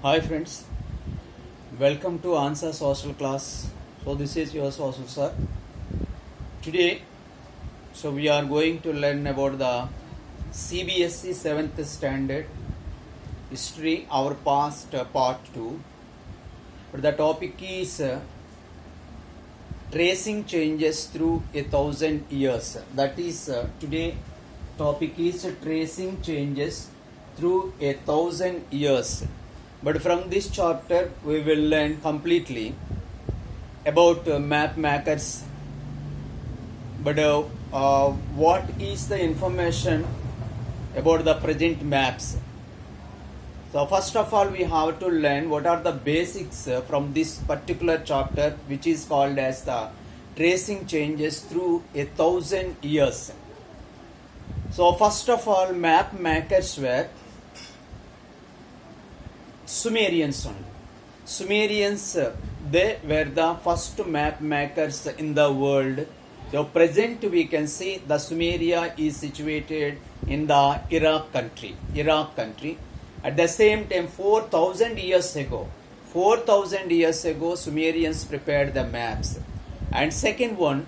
Hi friends, welcome to Answer Social class. So this is your social sir. Today, we are going to learn about the CBSE 7th standard history, our past part 2. But the topic is tracing changes through 1,000 years. That is today topic is tracing changes through 1,000 years. But from this chapter, we will learn completely about map makers. But what is the information about the present maps? So first of all, we have to learn what are the basics from this particular chapter, which is called as the tracing changes through 1,000 years. So first of all, map makers were Sumerians only. Sumerians, they were the first map makers in the world. So present we can see the Sumeria is situated in the Iraq country. At the same time, 4,000 years ago, Sumerians prepared the maps. And second one,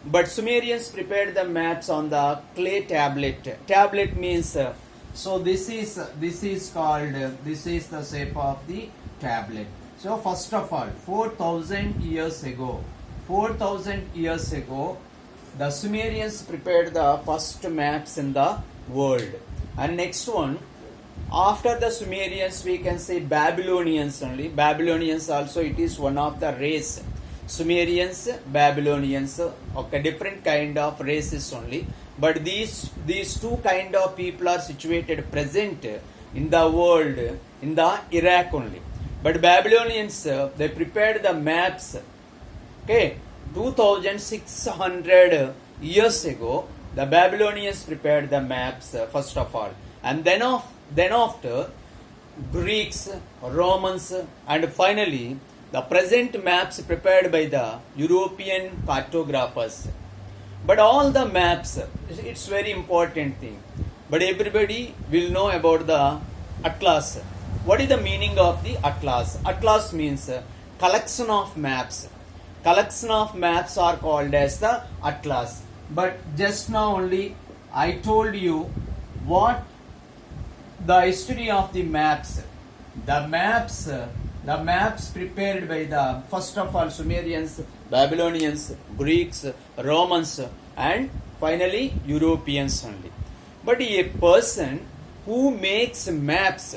but Sumerians prepared the maps on the clay tablet. Tablet means so this is called this is the shape of the tablet. So first of all, 4,000 years ago, the Sumerians prepared the first maps in the world. And next one, after the Sumerians, we can say Babylonians only. Babylonians also, it is one of the race. Sumerians, Babylonians, okay, different kind of races only. But these two kind of people are situated present in the world, in the Iraq only. But Babylonians, they prepared the maps. Okay, 2,600 years ago, the Babylonians prepared the maps first of all, and then after Greeks, Romans, and finally the present maps prepared by the European cartographers. But all the maps, it's very important thing. But everybody will know about the atlas. What is the meaning of the atlas? Atlas means collection of maps. Collection of maps are called as the atlas. But just now only I told you what the history of the maps. The maps prepared by the first of all Sumerians, Babylonians, Greeks, Romans, and finally Europeans only. But a person who makes maps,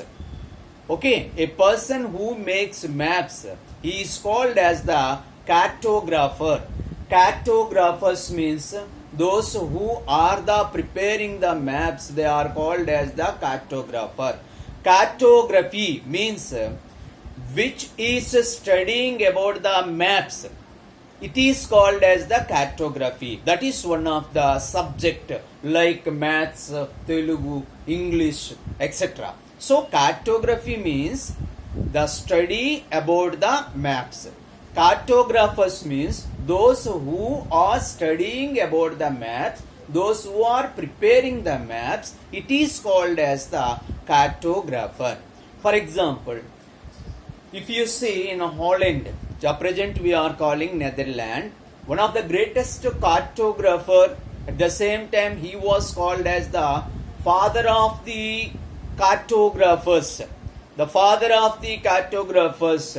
okay, a person who makes maps, he is called as the cartographer. Cartographers means those who are the preparing the maps, they are called as the cartographer. Cartography means which is studying about the maps. It is called as the cartography. That is one of the subject like maths, Telugu, English, etc. So cartography means the study about the maps. Cartographers means those who are studying about the maps, those who are preparing the maps. It is called as the cartographer. For example, if you see in Holland, the present we are calling Netherlands, one of the greatest cartographer, at the same time he was called as the father of the cartographers. The father of the cartographers,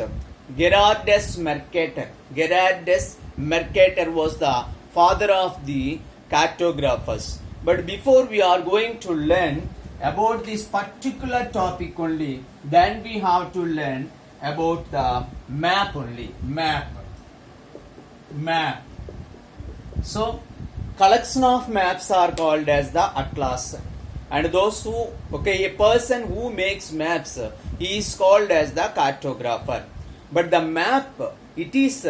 Gerardus Mercator. Gerardus Mercator was the father of the cartographers. But before we are going to learn about this particular topic only, then we have to learn about the map only. Map. So collection of maps are called as the atlas. And those who, okay, a person who makes maps, he is called as the cartographer. But the map, it is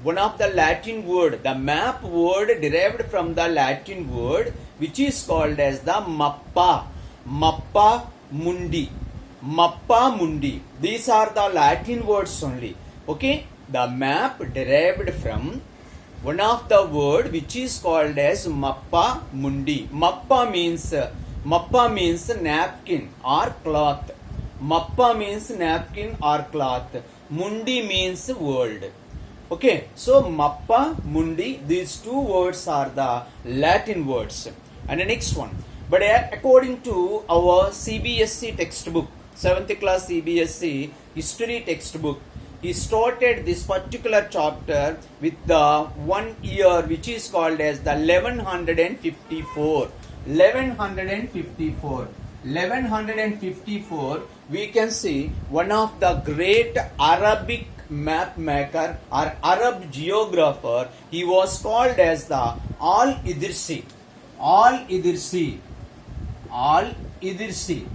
one of the Latin word. The map word derived from the Latin word which is called as the mappa. Mappa mundi. Mappa mundi. These are the Latin words only. Okay, the map derived from one of the word which is called as mappa mundi. Mappa means napkin or cloth. Mappa means napkin or cloth. Mundi means world. Okay, so Mappa, Mundi, these two words are the Latin words. And the next one. But according to our CBSE textbook, 7th class CBSE history textbook, he started this particular chapter with the 1 year which is called as the 1154. 1154. 1154, we can see one of the great Arabic map maker or Arab geographer. He was called as the Al-Idrisi. Al-Idrisi. Al-Idrisi.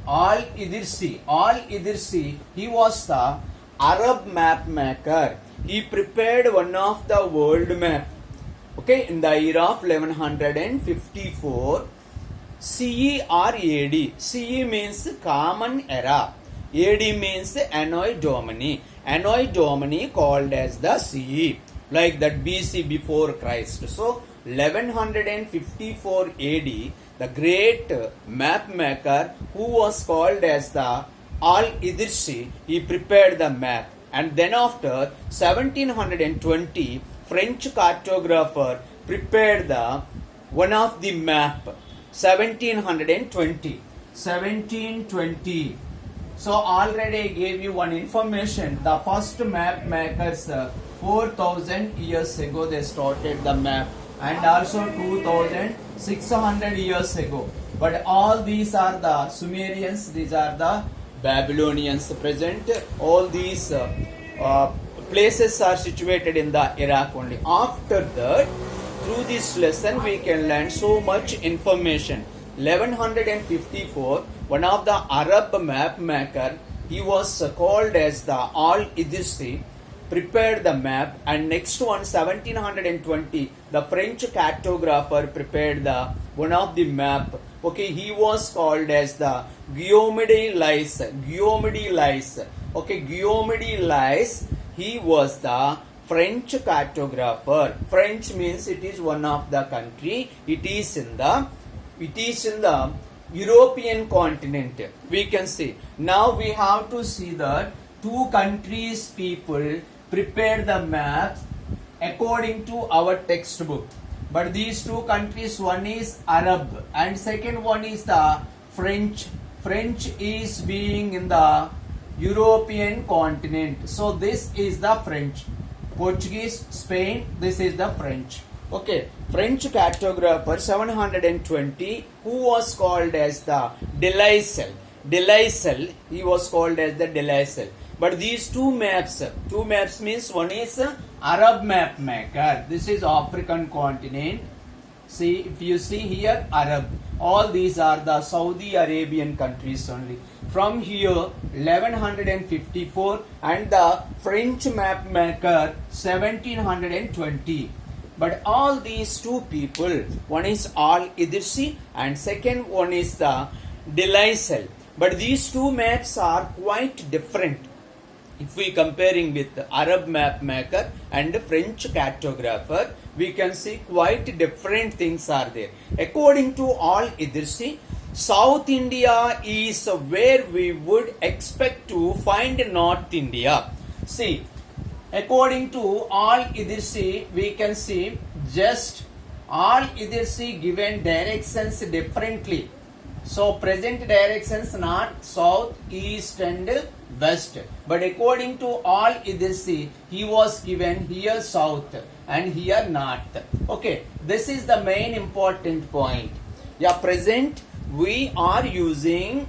Al-Idrisi. Al-Idrisi. He was the Arab map maker. He prepared one of the world map. Okay, in the year of 1154. CE or AD. CE means common era. AD means Anno Domini. Anno Domini called as the CE. Like that BC before Christ. So 1154 AD, the great map maker who was called as the Al-Idrisi, he prepared the map. And then after 1720, French cartographer prepared the one of the map. 1720. So already I gave you one information. The first map makers 4000 years ago they started the map, and also 2600 years ago. But all these are the Sumerians, these are the Babylonians present. All these places are situated in the Iraq only. After that, through this lesson we can learn so much information. 1154, one of the Arab map maker, he was called as the Al-Idrisi, prepared the map. And next one, 1720, the French cartographer prepared the one of the map. Okay, he was called as the Guillaume de Lys. Okay, Guillaume de Lys, he was the French cartographer. French means it is one of the country. It is in the European continent. We can see. Now we have to see that two countries people prepare the map according to our textbook. But these two countries, one is Arab and second one is the French. French is being in the European continent. So this is the French. Portuguese, Spain, this is the French. Okay, French cartographer 720, who was called as the Delisle. He was called as the Delisle. But these two maps means one is Arab map maker. This is African continent. See, if you see here, Arab. All these are the Saudi Arabian countries only. From here, 1154, and the French map maker 1720. But all these two people, one is Al-Idrisi and second one is the Delisle. But these two maps are quite different. If we comparing with the Arab map maker and the French cartographer, we can see quite different things are there. According to Al-Idrisi, South India is where we would expect to find North India. See, according to Al-Idrisi, we can see just Al-Idrisi given directions differently. So present directions north, south, east and west. But according to Al-Idrisi, he was given here south and here north. Okay, this is the main important point. Yeah, present we are using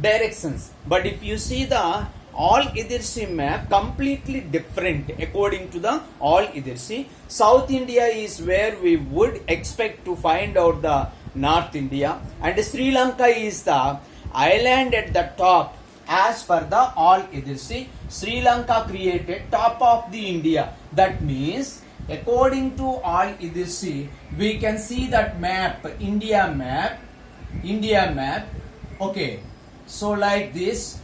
directions. But if you see the Al-Idrisi map, completely different according to the Al-Idrisi. South India is where we would expect to find out the North India, and Sri Lanka is the island at the top. As per the Al-Idrisi, Sri Lanka created top of the India. That means according to Al-Idrisi, we can see that map, India map. Okay, so like this.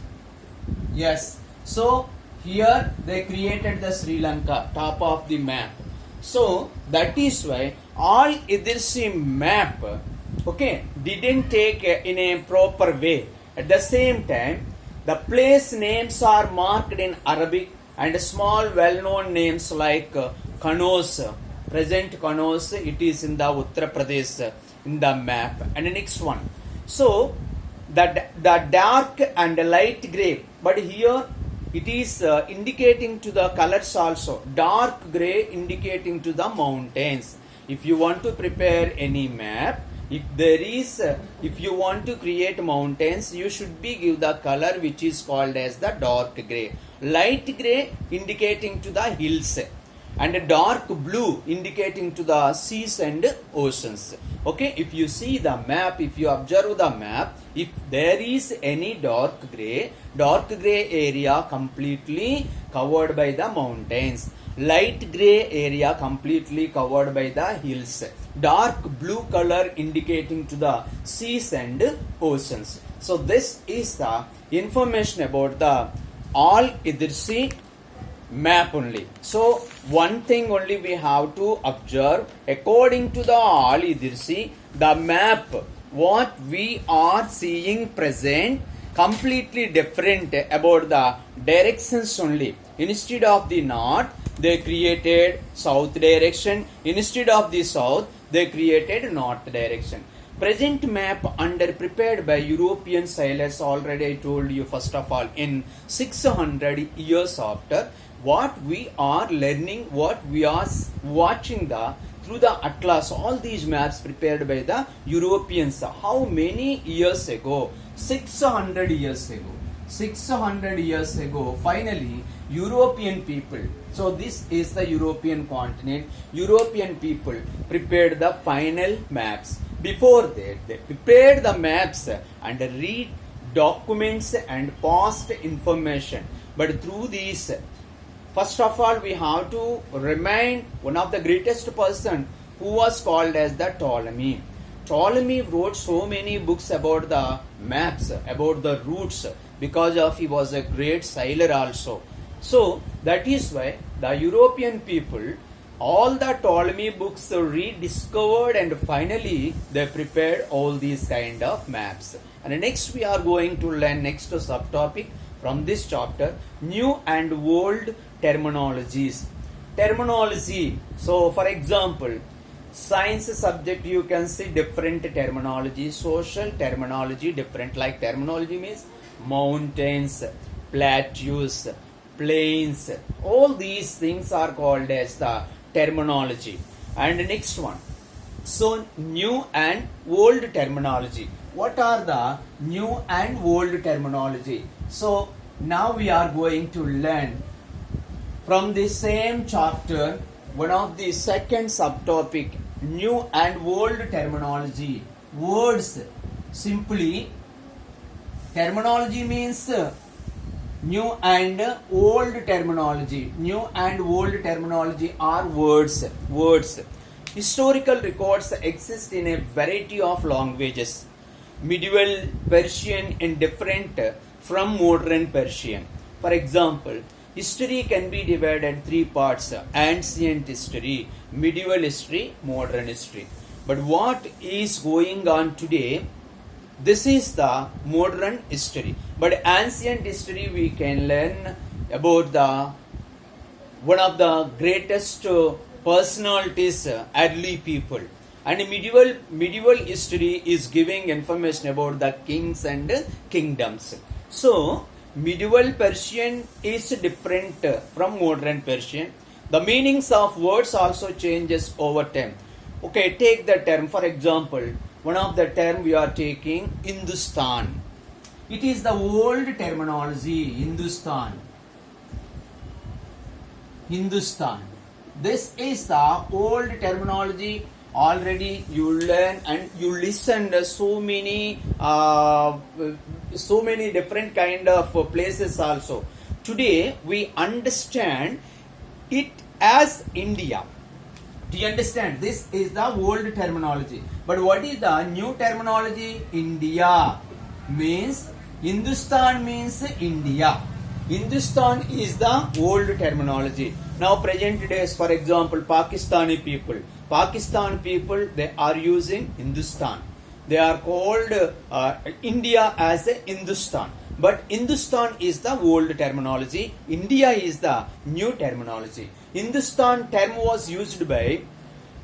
Yes, so here they created the Sri Lanka top of the map. So that is why Al-Idrisi map okay, didn't take in a proper way. At the same time, the place names are marked in Arabic and small well-known names like Kanos, present Kanos, it is in the Uttar Pradesh in the map. And the next one. So, the dark and light grey, but here it is indicating to the colors also. Dark grey indicating to the mountains. If you want to prepare any map, if you want to create mountains, you should be give the color which is called as the dark grey. Light grey indicating to the hills, and dark blue indicating to the seas and oceans. Okay, if you see the map, if you observe the map, if there is any dark grey area completely covered by the mountains, light grey area completely covered by the hills, dark blue color indicating to the seas and oceans. So this is the information about the Al Idrisi map only. So one thing only we have to observe, according to the Al Idrisi, the map what we are seeing present completely different about the directions only. Instead of the north, they created south direction. Instead of the south, they created north direction. Present map under prepared by European sailors, already I told you first of all, in 600 years after, what we are learning, what we are watching through the atlas, all these maps prepared by the Europeans. How many years ago? 600 years ago. 600 years ago, finally, European people, so this is the European continent, European people prepared the final maps. Before that, they prepared the maps and read documents and past information. But through these, first of all, we have to remind one of the greatest person who was called as the Ptolemy. Ptolemy wrote so many books about the maps, about the routes, because of he was a great sailor also. So that is why the European people, all the Ptolemy books rediscovered, and finally they prepared all these kind of maps. And next we are going to learn next subtopic from this chapter, new and old terminologies. Terminology. So for example, science subject you can see different terminology, social terminology different, like terminology means mountains, plateaus, plains, all these things are called as the terminology. And next one, so new and old terminology. What are the new and old terminology? So now we are going to learn from the same chapter one of the second subtopic, new and old terminology. Words, simply terminology means new and old terminology. New and old terminology are words. Historical records exist in a variety of languages. Medieval Persian and different from modern Persian. For example, history can be divided three parts: ancient history, medieval history, modern history. But what is going on today? This is the modern history. But ancient history we can learn about the one of the greatest personalities, early people. And medieval history is giving information about the kings and kingdoms. So medieval Persian is different from modern Persian. The meanings of words also changes over time. Okay, take the term, for example, one of the term we are taking, Hindustan. It is the old terminology, Hindustan. This is the old terminology. Already you learn and you listen to so many different kind of places also. Today we understand it as India. Do you understand? This is the old terminology. But what is the new terminology? India means, Hindustan means India. Hindustan is the old terminology. Now present days, for example, Pakistan people, they are using Hindustan. they are called India as a Hindustan. But Hindustan is the old terminology, India is the new terminology. Hindustan term was used by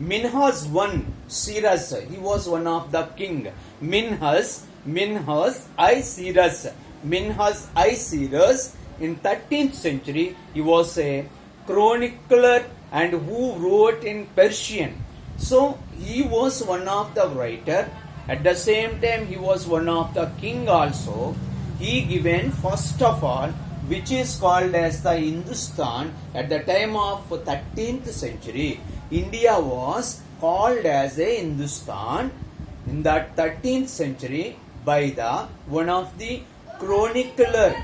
Minhas I Siras. He was one of the king. Minhas I Siras. Minhas I Siras in 13th century. He was a chronicler and who wrote in Persian. So he was one of the writer. At the same time, he was one of the king also. He given first of all, which is called as the Hindustan at the time of 13th century. India was called as a Hindustan in the 13th century by the one of the chronicler.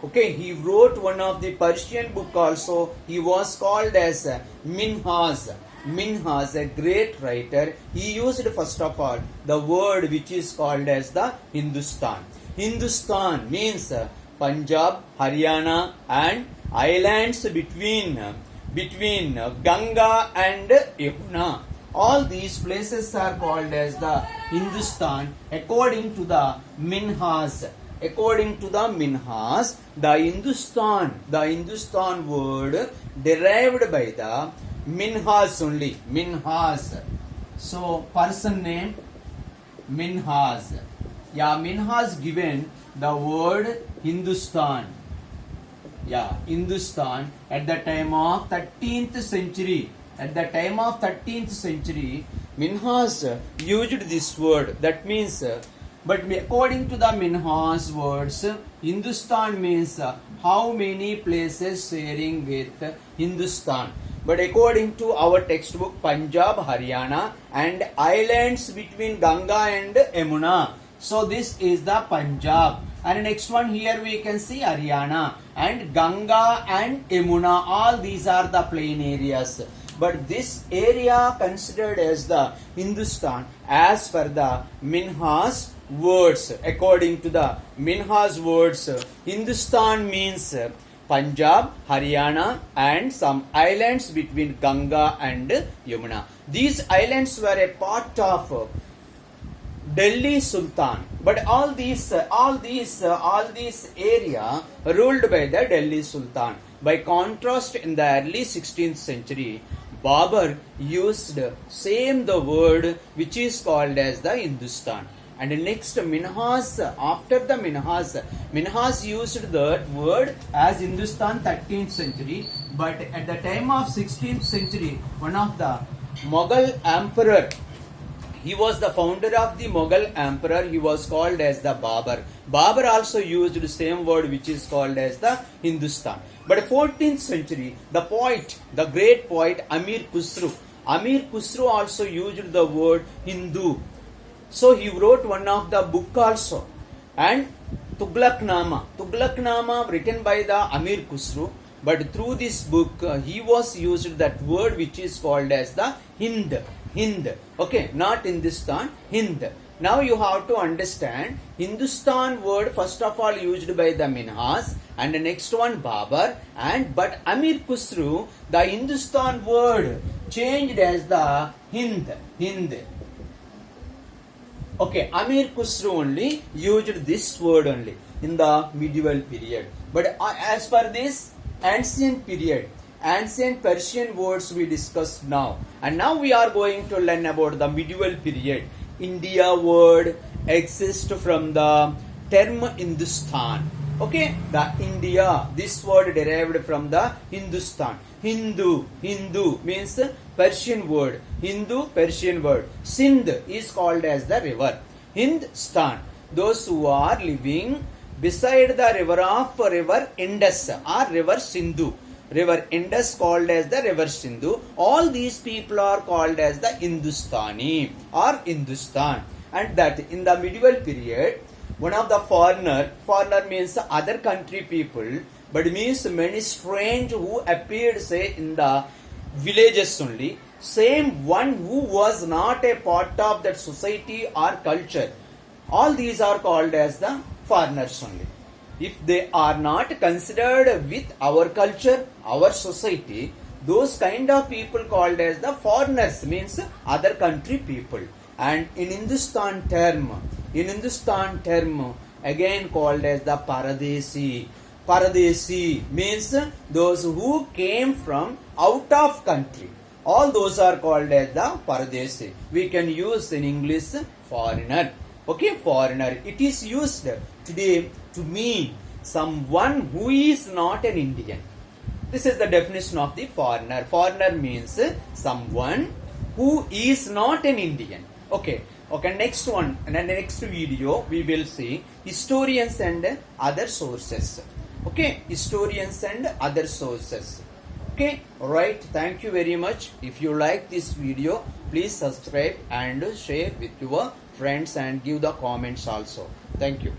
Okay, he wrote one of the Persian book also. He was called as Minhas. Minhas, a great writer. He used first of all the word which is called as the Hindustan. Hindustan means Punjab, Haryana and islands between Ganga and Yamuna. All these places are called as the Hindustan according to the Minhas. According to the Minhas, the Hindustan word derived by the Minhas only. Minhas. So person name Minhas. Yeah, Minhas given the word Hindustan. Yeah, Hindustan at the time of 13th century. At the time of 13th century, Minhas used this word. That means, but according to the Minhas words, Hindustan means how many places sharing with Hindustan. But according to our textbook, Punjab, Haryana and islands between Ganga and Yamuna. So this is the Punjab. And next one here we can see Haryana and Ganga and Yamuna. All these are the plain areas. But this area considered as the Hindustan as per the Minhas words. According to the Minhas words, Hindustan means Punjab, Haryana and some islands between Ganga and Yamuna. These islands were a part of Delhi Sultan, but all these area ruled by the Delhi Sultan. By contrast, in the early 16th century, Babur used same the word which is called as the Hindustan. And next Minhas, after the Minhas used that word as Hindustan 13th century, but at the time of 16th century, one of the Mughal emperor, he was the founder of the Mughal emperor, he was called as the Babur. Babur also used the same word which is called as the Hindustan. But 14th century, the poet, the great poet Amir Khusro also used the word Hindu. So he wrote one of the book also. And Tughlaqnama written by the Amir Khusro. But through this book, he was used that word which is called as the Hind. Okay, not Hindustan, Hind. Now you have to understand Hindustan word first of all used by the Minhas and the next one Babur, and but Amir Khusro, the Hindustan word changed as the Hind. Okay, Amir Khusro only used this word only in the medieval period. But as per this ancient period, ancient Persian words we discussed now. And now we are going to learn about the medieval period. India word exists from the term Hindustan. Okay, the India, this word derived from the Hindustan. Hindu means Persian word. Hindu, Persian word. Sindh is called as the river. Hindustan, those who are living beside the river Indus or river Sindhu. River Indus called as the river Sindhu. All these people are called as the Hindustani or Hindustan. And that in the medieval period, one of the foreigner means other country people, but means many strange who appeared say in the villages only. Same one who was not a part of that society or culture. All these are called as the foreigners only. If they are not considered with our culture, our society, those kind of people called as the foreigners means other country people. And in Hindustan term again called as the Paradesi. Paradesi means those who came from out of country. All those are called as the Paradesi. We can use in English foreigner. Okay, foreigner. It is used today to mean someone who is not an Indian. This is the definition of the foreigner. Foreigner means someone who is not an Indian. Okay. Next one, in the next video, we will see historians and other sources. Okay, historians and other sources. Okay, alright. Thank you very much. If you like this video, please subscribe and share with your friends and give the comments also. Thank you.